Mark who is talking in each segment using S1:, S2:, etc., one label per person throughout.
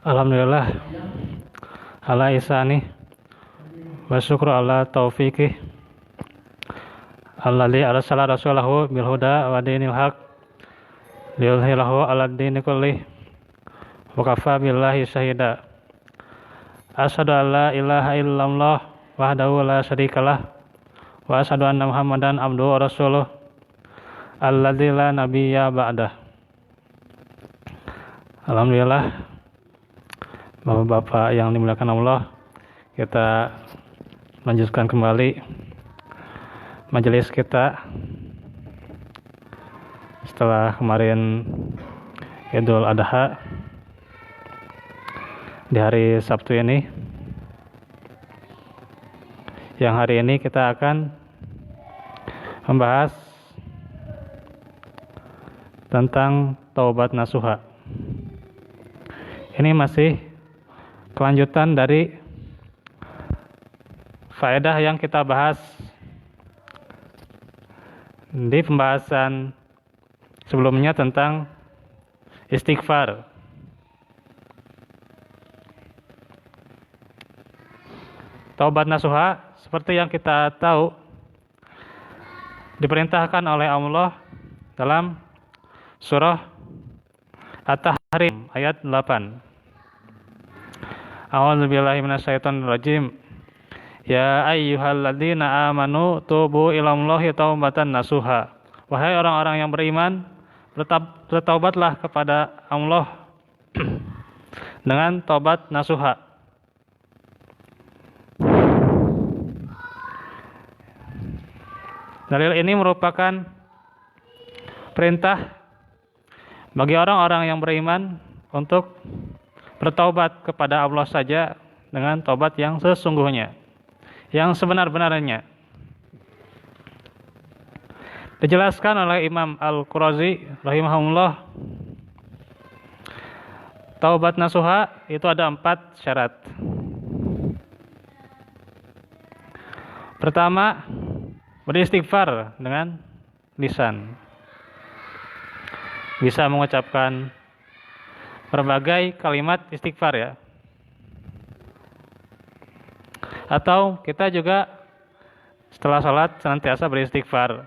S1: Alhamdulillah ala ihsani wa syukru ala taufiqih alladzi arsala rasulahu bil huda wa dinil haq liyudhhirahu ala dini kullih wa kafa billahi syahida. Asyhadu an la ilaha illallah wahdahu la syarikalah wa asyhadu anna Muhammadan abduhu wa rasuluh alladzi la nabiyya ba'dah. Alhamdulillah, Bapak-bapak yang dimuliakan Allah, kita lanjutkan kembali majelis kita setelah kemarin Idul Adha. Di hari Sabtu ini, yang hari ini kita akan membahas tentang taubat nasuha. Ini masih kelanjutan dari faedah yang kita bahas di pembahasan sebelumnya tentang istighfar. Taubat nasuha, seperti yang kita tahu, diperintahkan oleh Allah dalam surah At-Tahrim ayat 8. A'udzubillahi minasyaitonirrajim. Ya ayyuhalladzina amanu tubu ilallahi taubatan nasuha. Wahai orang-orang yang beriman, bertaubatlah kepada Allah dengan taubat nasuha. Dalil ini merupakan perintah bagi orang-orang yang beriman untuk bertaubat kepada Allah saja dengan taubat yang sesungguhnya, yang sebenar-benarnya. Dijelaskan oleh Imam Al-Qurazi rahimahullah, taubat nasuha itu ada 4 syarat. Pertama, beristighfar dengan lisan. Bisa mengucapkan berbagai kalimat istighfar ya. Atau kita juga setelah sholat senantiasa beristighfar.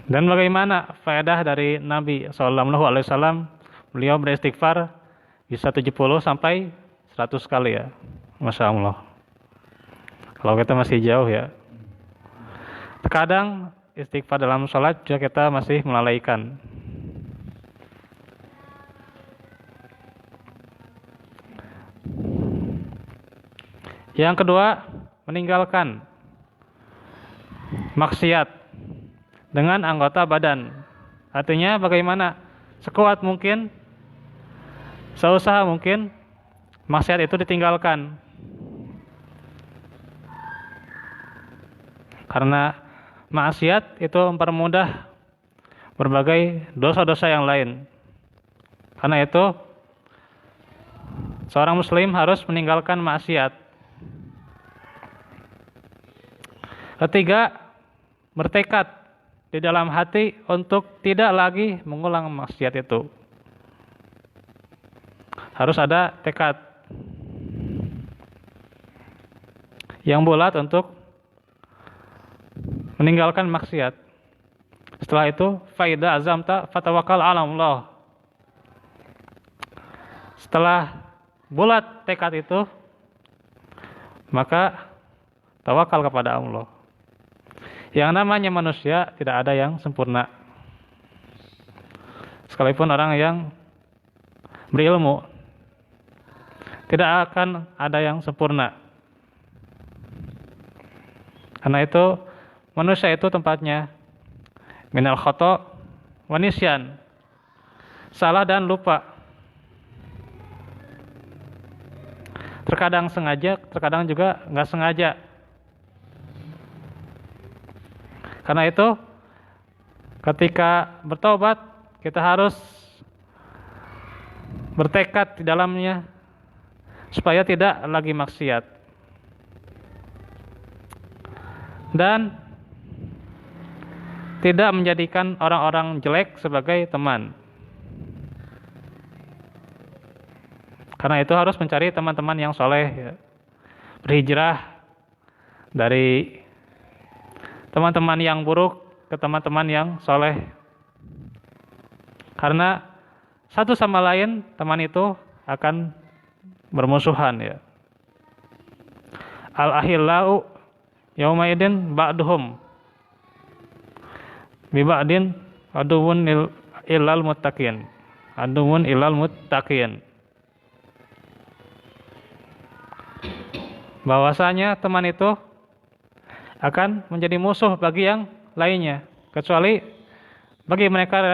S1: Dan bagaimana faedah dari Nabi SAW? Beliau beristighfar bisa 70 sampai 100 kali ya. Masya Allah. Kalau kita masih jauh ya. Terkadang istighfar dalam sholat juga kita masih melalaikan. Yang kedua, meninggalkan maksiat dengan anggota badan. Artinya bagaimana? Sekuat mungkin, seusaha mungkin, maksiat itu ditinggalkan. Karena maksiat itu mempermudah berbagai dosa-dosa yang lain. Karena itu, seorang muslim harus meninggalkan maksiat. Ketiga, bertekad di dalam hati untuk tidak lagi mengulang maksiat itu. Harus ada tekad yang bulat untuk meninggalkan maksiat. Setelah itu, faida azamta fatawakkal 'ala Allah. Setelah bulat tekad itu, maka tawakal kepada Allah. Yang namanya manusia tidak ada yang sempurna. Sekalipun orang yang berilmu, tidak akan ada yang sempurna. Karena itu, manusia itu tempatnya minal khata' wa nisyan, salah dan lupa. Terkadang sengaja, terkadang juga nggak sengaja. Karena itu, ketika bertobat, kita harus bertekad di dalamnya supaya tidak lagi maksiat. Dan tidak menjadikan orang-orang jelek sebagai teman. Karena itu harus mencari teman-teman yang soleh, ya. Berhijrah dari teman-teman yang buruk ke teman-teman yang soleh. Karena satu sama lain teman itu akan bermusuhan, ya. Al-ahillau yaumaidin ba'duhum bi ba'din aduwwun illal muttaqin. Aduwwun illal muttaqin. Bahwasanya teman itu akan menjadi musuh bagi yang lainnya, kecuali bagi mereka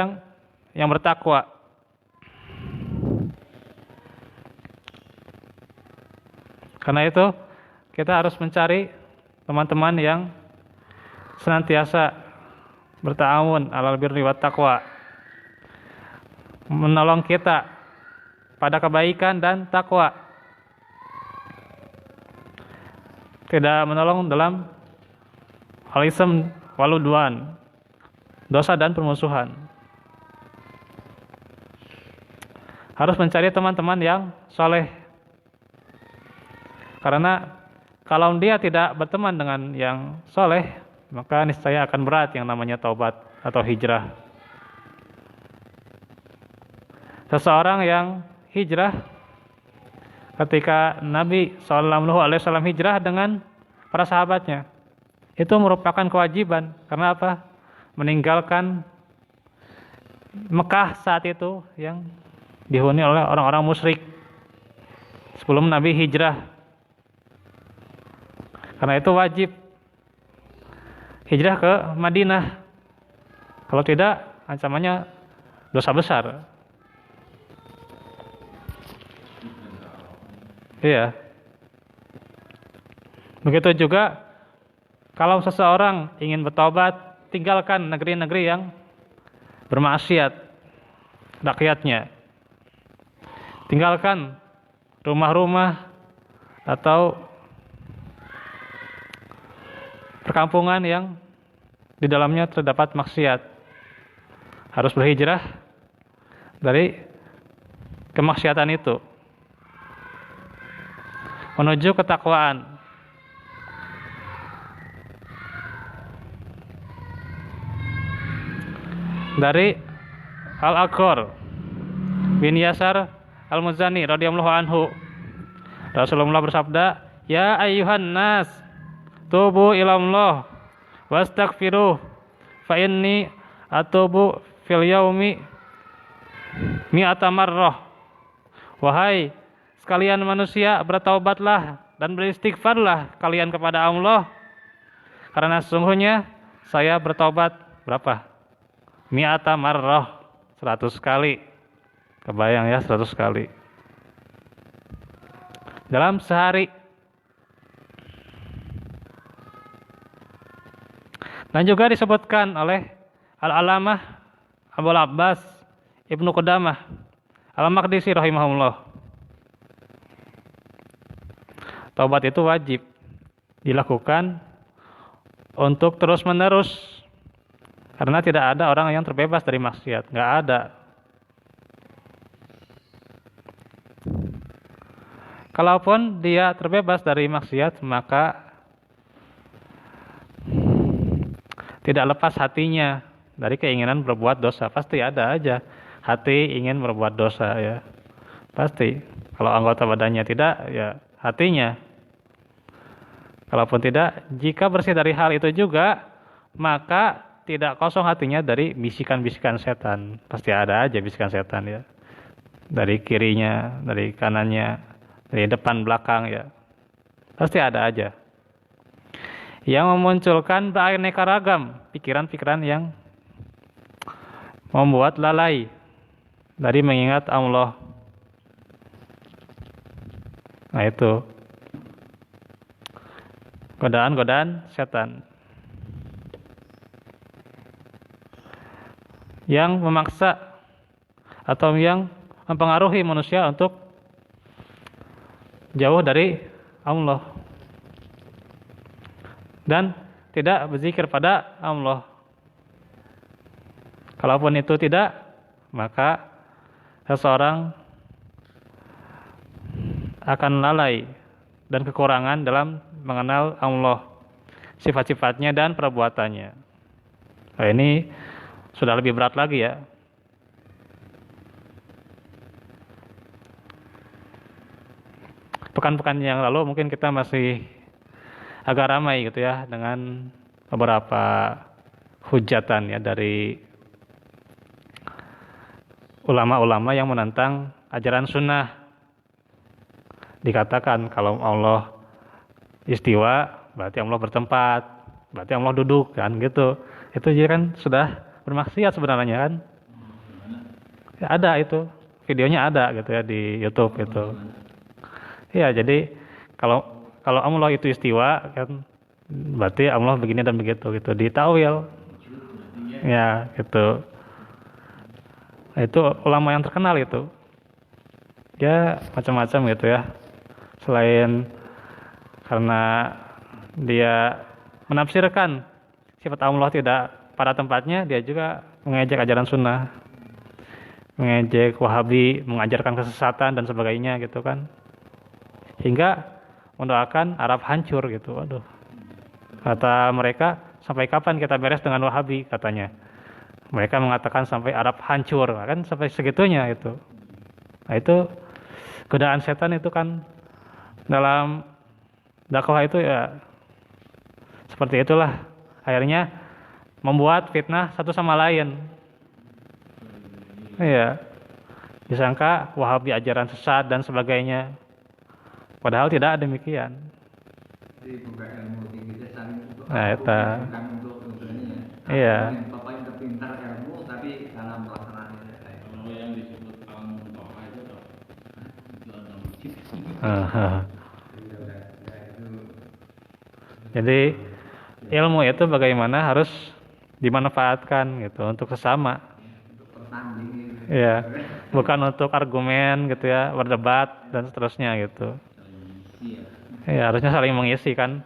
S1: yang bertakwa. Karena itu kita harus mencari teman-teman yang senantiasa berta'awun alal birri wat taqwa, menolong kita pada kebaikan dan takwa, tidak menolong dalam al-ism waludwan, dosa dan permusuhan. Harus mencari teman-teman yang soleh, karena kalau dia tidak berteman dengan yang soleh, maka niscaya akan berat yang namanya taubat atau hijrah. Seseorang yang hijrah, ketika Nabi SAW hijrah dengan para sahabatnya, itu merupakan kewajiban. Karena apa? Meninggalkan Mekah saat itu yang dihuni oleh orang-orang musyrik sebelum Nabi hijrah. Karena itu wajib hijrah ke Madinah. Kalau tidak, ancamannya dosa besar. Iya. Begitu juga kalau seseorang ingin bertobat, tinggalkan negeri-negeri yang bermaksiat rakyatnya. Tinggalkan rumah-rumah atau perkampungan yang di dalamnya terdapat maksiat. Harus berhijrah dari kemaksiatan itu menuju ketakwaan. Dari Al-Aqar bin Yasar Al-Muzani radhiyallahu anhu, Rasulullah bersabda, "Ya ayyuhan nas, tubu ilallah wastaghfiruh fa inni atubu fil yaumi mi'ata marrah." Wahai sekalian manusia, bertaubatlah dan beristighfarlah kalian kepada Allah, karena sesungguhnya saya bertaubat berapa? Mi'ata marrah, 100 kali. Kebayang ya, 100 kali dalam sehari. Dan juga disebutkan oleh Al-Alamah Abul Abbas Ibnu Qudamah Al-Maqdisi rahimahullah, taubat itu wajib dilakukan untuk terus-menerus, karena tidak ada orang yang terbebas dari maksiat, nggak ada. Kalaupun dia terbebas dari maksiat, maka tidak lepas hatinya dari keinginan berbuat dosa. Pasti ada aja hati ingin berbuat dosa, ya pasti. Kalau anggota badannya tidak, ya hatinya. Kalaupun tidak, jika bersih dari hal itu juga, maka tidak kosong hatinya dari bisikan-bisikan setan. Pasti ada aja bisikan setan, ya, dari kirinya, dari kanannya, dari depan belakang, ya pasti ada aja yang memunculkan beraneka ragam pikiran-pikiran yang membuat lalai dari mengingat Allah. Nah, itu godaan-godaan setan yang memaksa atau yang mempengaruhi manusia untuk jauh dari Allah dan tidak berzikir pada Allah. Kalaupun itu tidak, maka seseorang akan lalai dan kekurangan dalam mengenal Allah, sifat-sifatnya dan perbuatannya. Nah, ini sudah lebih berat lagi ya. Pekan-pekan yang lalu mungkin kita masih agak ramai gitu ya dengan beberapa hujatan ya dari ulama-ulama yang menentang ajaran sunnah. Dikatakan kalau Allah istiwa berarti Allah bertempat, berarti Allah duduk kan gitu. Itu jadi kan sudah bermaksiat sebenarnya kan. Ya, ada itu videonya ada gitu ya di YouTube gitu. Iya, jadi kalau kalau Allah itu istiwa kan berarti Allah begini dan begitu gitu ditawil. Ya, gitu. Nah, itu ulama yang terkenal itu. Ya, macam-macam gitu ya. Selain karena dia menafsirkan sifat Allah tidak pada tempatnya, dia juga mengejek ajaran sunnah, mengejek Wahabi, mengajarkan kesesatan dan sebagainya gitu kan. Hingga mendoakan Arab hancur gitu. Waduh. Kata mereka, sampai kapan kita beres dengan Wahabi katanya. Mereka mengatakan sampai Arab hancur, kan sampai segitunya itu. Nah, itu godaan setan itu kan dalam dakwah itu ya seperti itulah. Akhirnya membuat fitnah satu sama lain. Iya. Disangka Wahabi ajaran sesat dan sebagainya. Padahal tidak demikian. Nah, itu. Iya.
S2: Bapak yang terpintar ilmu tapi dalam pelaksanaannya kalau yang disebut kaum toha itu ada masjid.
S1: Jadi ilmu itu bagaimana harus dimanfaatkan gitu untuk sesama. Iya. Bukan untuk argumen gitu ya, berdebat dan seterusnya gitu. Ya, harusnya saling mengisi kan.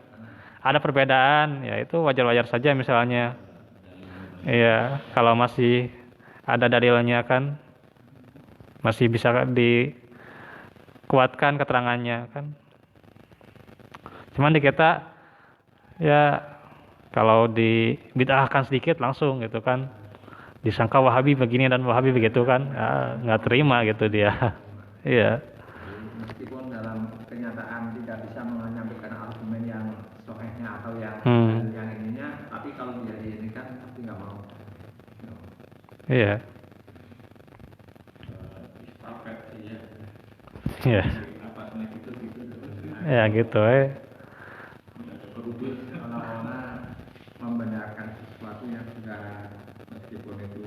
S1: Ada perbedaan, ya itu wajar-wajar saja misalnya. Iya, kalau masih ada dalilnya kan, masih bisa dikuatkan keterangannya kan. Cuman di kita, ya kalau dibid'ahkan sedikit langsung gitu kan, disangka Wahabi begini dan Wahabi begitu kan, ya, nggak terima gitu dia. Iya.
S2: Meskipun dalam kenyataan tidak bisa menyampaikan argumen yang sohehnya atau yang ininya, tapi kalau dia ini kan pasti nggak mau.
S1: Iya. Iya. Ya gitu
S2: Orang-orang membenarkan sesuatu yang sudah meskipun itu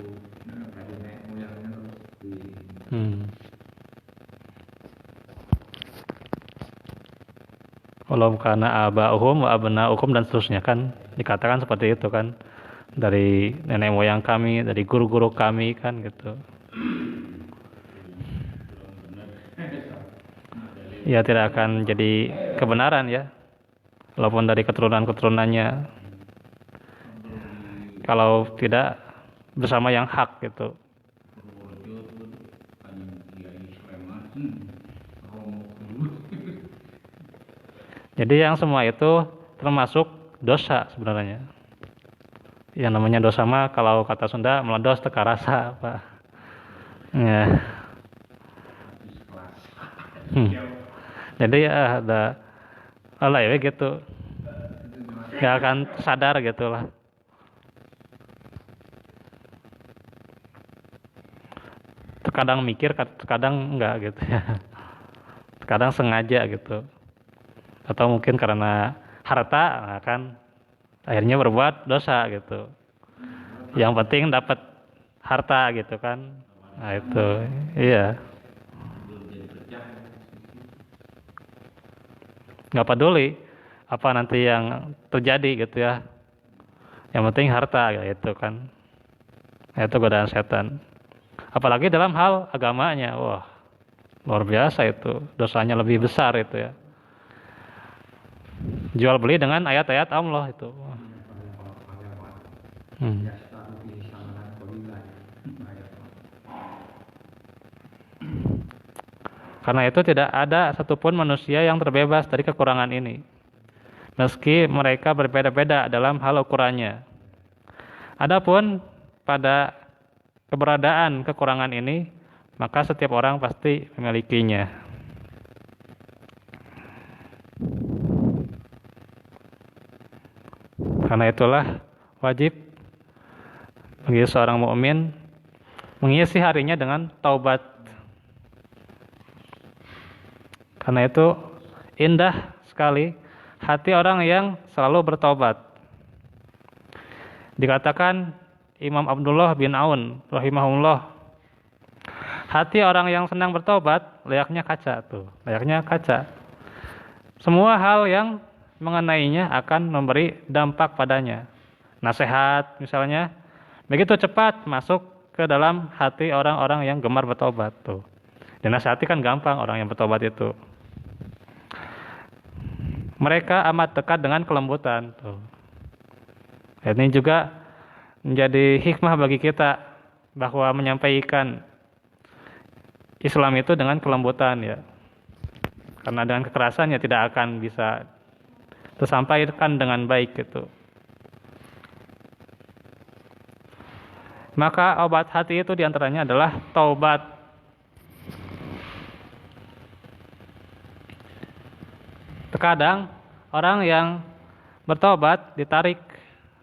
S2: dari nenek moyangnya terus di
S1: Walau kana aba'uhum wa abna'uhum dan seterusnya kan dikatakan seperti itu kan dari nenek moyang kami, dari guru-guru kami kan gitu. Ya tidak akan jadi kebenaran ya. Walaupun dari keturunan-keturunannya kalau tidak bersama yang hak gitu. Jadi yang semua itu termasuk dosa sebenarnya. Yang namanya dosa mah kalau kata Sunda meledos teka rasa apa. Ya. Jadi ya ada ya gitu. Gak akan sadar gitu lah. Terkadang mikir, terkadang enggak gitu ya. Terkadang sengaja gitu. Atau mungkin karena harta, nah kan akhirnya berbuat dosa gitu. Yang penting dapat harta gitu kan. Nah itu, iya. Nggak peduli apa nanti yang terjadi gitu ya. Yang penting harta gitu kan. Itu godaan setan. Apalagi dalam hal agamanya, wah luar biasa itu, dosanya lebih besar itu ya. Jual beli dengan ayat-ayat Allah itu. Karena itu tidak ada satupun manusia yang terbebas dari kekurangan ini, meski mereka berbeda-beda dalam hal ukurannya. Adapun pada keberadaan kekurangan ini, maka setiap orang pasti memilikinya. Karena itulah wajib bagi seorang mukmin mengisi harinya dengan taubat. Karena itu indah sekali hati orang yang selalu bertaubat. Dikatakan Imam Abdullah bin Aun rahimahullah, hati orang yang senang bertaubat layaknya kaca tuh, layaknya kaca. Semua hal yang mengenainya akan memberi dampak padanya. Nasihat misalnya begitu cepat masuk ke dalam hati orang-orang yang gemar bertobat tuh. Dan nasihati kan gampang orang yang bertobat itu. Mereka amat dekat dengan kelembutan tuh. Ini juga menjadi hikmah bagi kita bahwa menyampaikan Islam itu dengan kelembutan ya. Karena dengan kekerasan ya tidak akan bisa tersampaikan dengan baik gitu. Maka obat hati itu diantaranya adalah taubat. Terkadang orang yang bertobat ditarik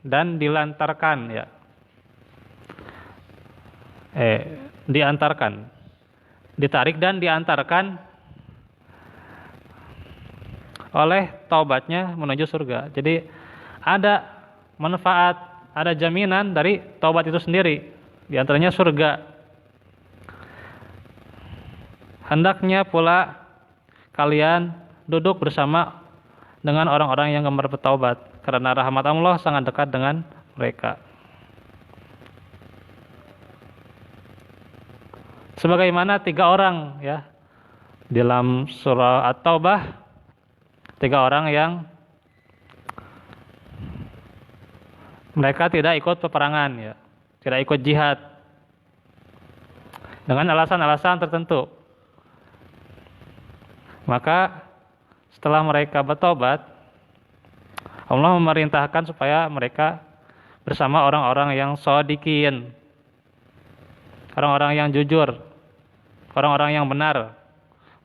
S1: dan dilantarkan ya. Diantarkan. Ditarik dan diantarkan oleh taubatnya menuju surga. Jadi ada manfaat, ada jaminan dari taubat itu sendiri. Di antaranya surga. Hendaknya pula kalian duduk bersama dengan orang-orang yang gemar bertaubat, karena rahmat Allah sangat dekat dengan mereka. Sebagaimana 3 orang ya dalam surah At-Taubah, 3 orang yang mereka tidak ikut peperangan ya, tidak ikut jihad dengan alasan-alasan tertentu. Maka setelah mereka bertobat, Allah memerintahkan supaya mereka bersama orang-orang yang shodiqin, orang-orang yang jujur, orang-orang yang benar.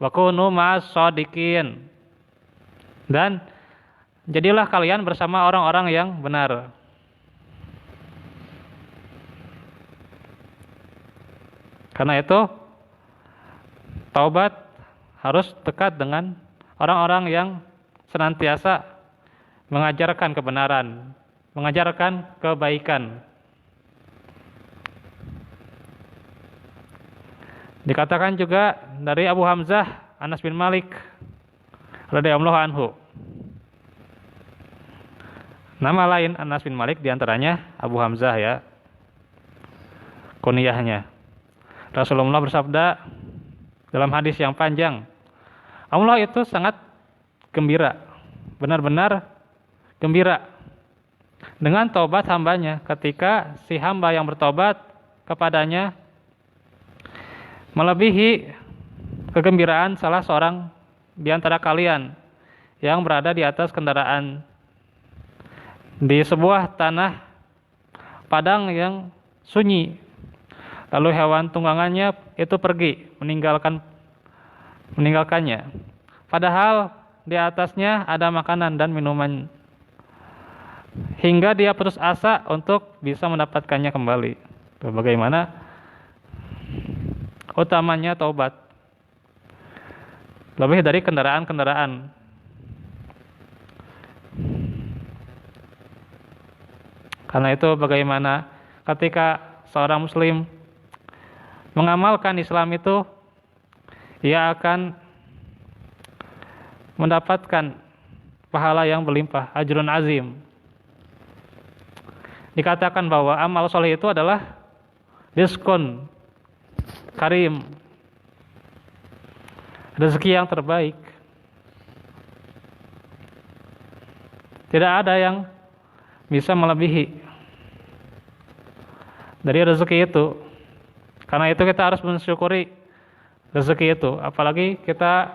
S1: Wa kunu ma'as shodiqin. Dan jadilah kalian bersama orang-orang yang benar. Karena itu taubat harus dekat dengan orang-orang yang senantiasa mengajarkan kebenaran, mengajarkan kebaikan. Dikatakan juga dari Abu Hamzah Anas bin Malik radhiyallahu anhu. Nama lain Anas bin Malik diantaranya Abu Hamzah ya, kunyahnya. Rasulullah bersabda dalam hadis yang panjang, Allah itu sangat gembira, benar-benar gembira dengan taubat hambanya ketika si hamba yang bertobat kepadanya melebihi kegembiraan salah seorang di antara kalian yang berada di atas kendaraan di sebuah tanah padang yang sunyi. Lalu hewan tunggangannya itu pergi meninggalkannya. Padahal di atasnya ada makanan dan minuman. Hingga dia putus asa untuk bisa mendapatkannya kembali. Bagaimana utamanya taubat. Lebih dari kendaraan-kendaraan. Karena itu bagaimana ketika seorang muslim mengamalkan Islam itu, ia akan mendapatkan pahala yang berlimpah, ajrun azim. Dikatakan bahwa amal soleh itu adalah rizqun karim, rezeki yang terbaik. Tidak ada yang bisa melebihi dari rezeki itu. Karena itu kita harus mensyukuri rezeki itu. Apalagi kita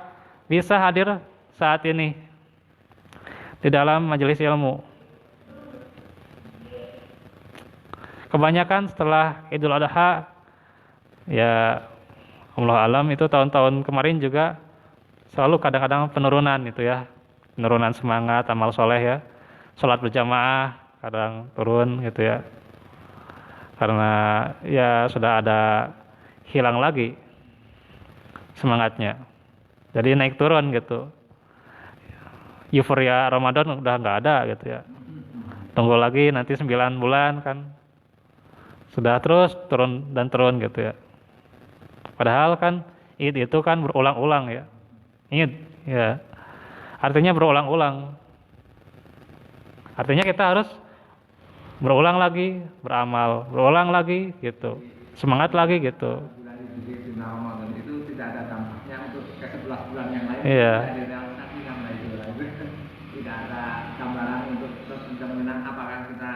S1: bisa hadir saat ini di dalam majelis ilmu. Kebanyakan setelah Idul Adha, ya Allah alam itu tahun-tahun kemarin juga selalu kadang-kadang penurunan itu ya. Penurunan semangat, amal soleh ya. Sholat berjamaah kadang turun gitu ya. Karena ya sudah ada hilang lagi semangatnya. Jadi naik turun gitu. Euforia Ramadan udah nggak ada gitu ya. Tunggu lagi nanti 9 bulan kan. Sudah terus turun dan turun gitu ya. Padahal kan Id itu kan berulang-ulang ya. Id ya. Artinya berulang-ulang. Artinya kita harus berulang lagi, beramal, berulang lagi gitu. Semangat lagi gitu.
S2: Bulan di Ramadan itu tidak ada dampaknya untuk ke 11 bulan yang lain.
S1: Iya.
S2: Tidak ada realisasi karena itu. Tidak ada gambaran untuk terus mengenang apakah kita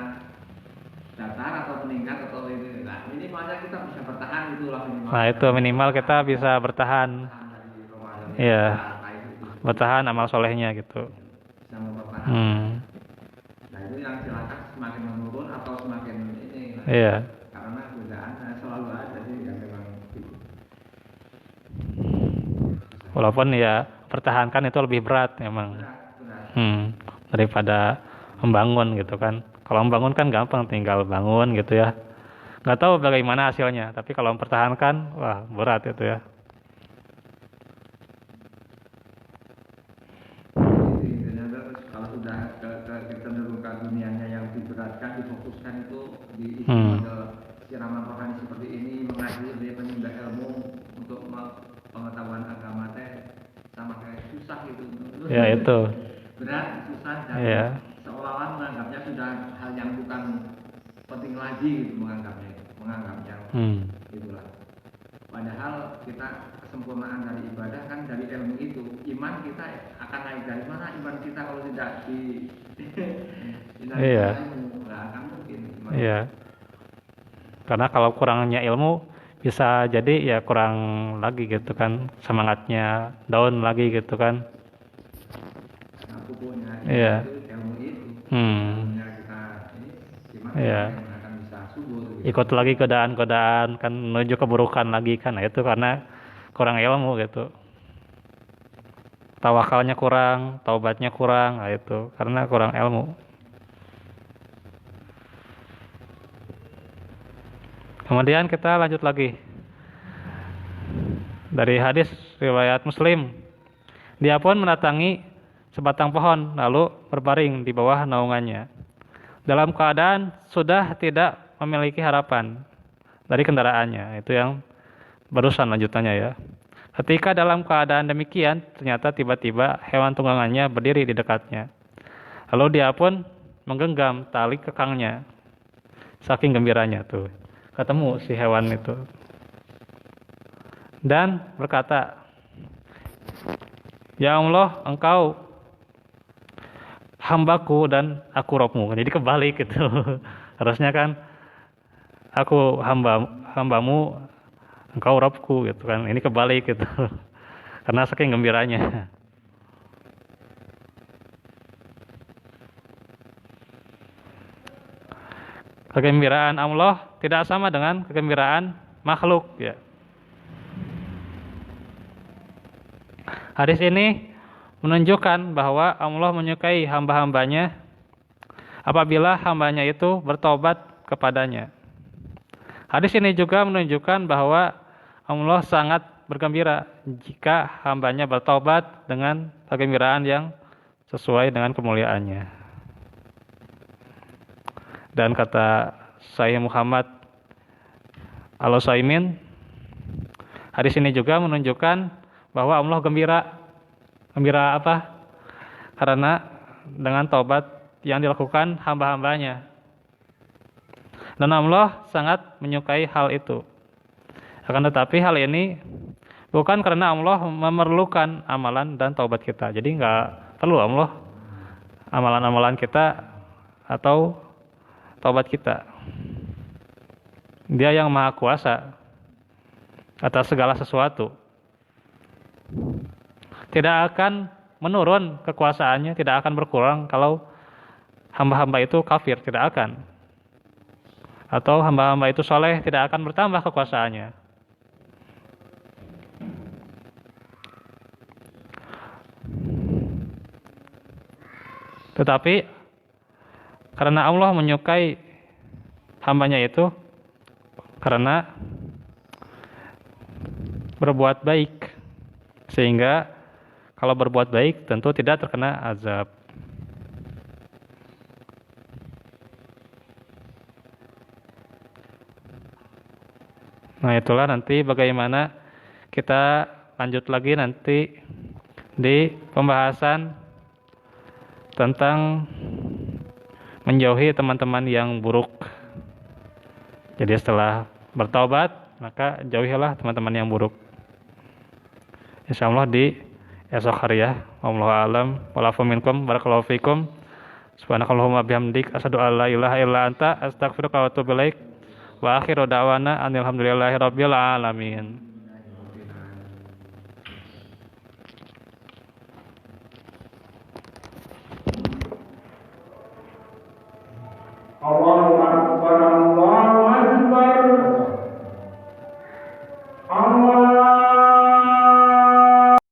S2: datar atau meningkat atau ini. Nah, minimalnya kita bisa bertahan itulah minimal.
S1: Nah, itu minimal kita bisa bertahan.
S2: Dari Ramadan.
S1: Iya. Bertahan amal solehnya gitu.
S2: Bisa mempertahankan.
S1: Hmm.
S2: Nah, itu yang silakan semakin menurun atau semakin ini.
S1: Iya.
S2: Karena godaan selalu ada sih yang memang gitu.
S1: Walaupun ya pertahankan itu lebih berat memang.
S2: Benar.
S1: Daripada membangun gitu kan. Kalau membangun kan gampang, tinggal bangun gitu ya. Nggak tahu bagaimana hasilnya, tapi kalau mempertahankan, wah berat itu ya.
S2: Ternyata kalau sudah ke cenderung ke dunianya yang diberatkan, difokuskan itu di siraman rohani seperti ini, mengaji dia penimba ilmu untuk pengetahuan agama teh sama kayak susah gitu.
S1: Ya itu.
S2: Berat, susah dan
S1: Iya.
S2: seolah-olah menganggapnya sudah hal yang bukan penting lagi gitu menganggapnya gitulah. Padahal kita kesempurnaan dari ibadah kan dari ilmu itu. Iman kita akan naik dari mana iman kita kalau tidak di
S1: Iya.
S2: ilmu? Nggak akan mungkin.
S1: Iya. Karena kalau kurangnya ilmu bisa jadi ya kurang lagi gitu kan, semangatnya down lagi gitu kan.
S2: Nah, pokoknya
S1: Iya.
S2: itu ilmu itu.
S1: Hmm.
S2: Kita ini gimana
S1: Iya.
S2: yang akan bisa subur gitu.
S1: Ikut lagi godaan-godaan kan menuju keburukan lagi kan. Nah, itu karena kurang ilmu gitu. Tawakalnya kurang, taubatnya kurang, nah itu karena kurang ilmu. Kemudian kita lanjut lagi. Dari hadis riwayat Muslim. Dia pun mendatangi sebatang pohon lalu berbaring di bawah naungannya. Dalam keadaan sudah tidak memiliki harapan dari kendaraannya. Itu yang barusan lanjutannya ya. Ketika dalam keadaan demikian, ternyata tiba-tiba hewan tunggangannya berdiri di dekatnya. Lalu dia pun menggenggam tali kekangnya. Saking gembiranya tuh. Ketemu si hewan itu. Dan berkata, "Ya Allah, engkau hambaku dan aku Robmu." Jadi kebalik gitu. Harusnya kan aku hambamu, engkau Robku gitu kan. Ini kebalik gitu. Karena saking gembiranya. Kegembiraan Allah tidak sama dengan kegembiraan makhluk ya. Hadis ini menunjukkan bahwa Allah menyukai hamba-hambanya apabila hambanya itu bertobat kepadanya. Hadis ini juga menunjukkan bahwa Allah sangat bergembira jika hambanya bertobat dengan kegembiraan yang sesuai dengan kemuliaannya. Dan kata Syekh Muhammad Al-Utsaimin, hadis ini juga menunjukkan bahwa Allah gembira. Gembira apa? Karena dengan taubat yang dilakukan hamba-hambanya. Dan Allah sangat menyukai hal itu. Akan tetapi hal ini bukan karena Allah memerlukan amalan dan taubat kita. Jadi nggak perlu Allah amalan-amalan kita atau taubat kita. Dia yang maha kuasa atas segala sesuatu. Tidak akan menurun kekuasaannya, tidak akan berkurang kalau hamba-hamba itu kafir, tidak akan. Atau hamba-hamba itu soleh, tidak akan bertambah kekuasaannya. Tetapi karena Allah menyukai hambanya itu karena berbuat baik, sehingga kalau berbuat baik tentu tidak terkena azab. Nah, itulah nanti bagaimana kita lanjut lagi nanti di pembahasan tentang menjauhi teman-teman yang buruk. Jadi setelah bertaubat, maka jauhilah teman-teman yang buruk. Insyaallah di esok hari ya. Wallahu a'lam. Walafu minkum barakallahu fikum. Subhanakallahumma bihamdik asyhadu an la ilaha illa anta astaghfiruka wa atubu ilaik. Wa akhiru da'wana anil hamdulillahi rabbil alamin.
S3: Allah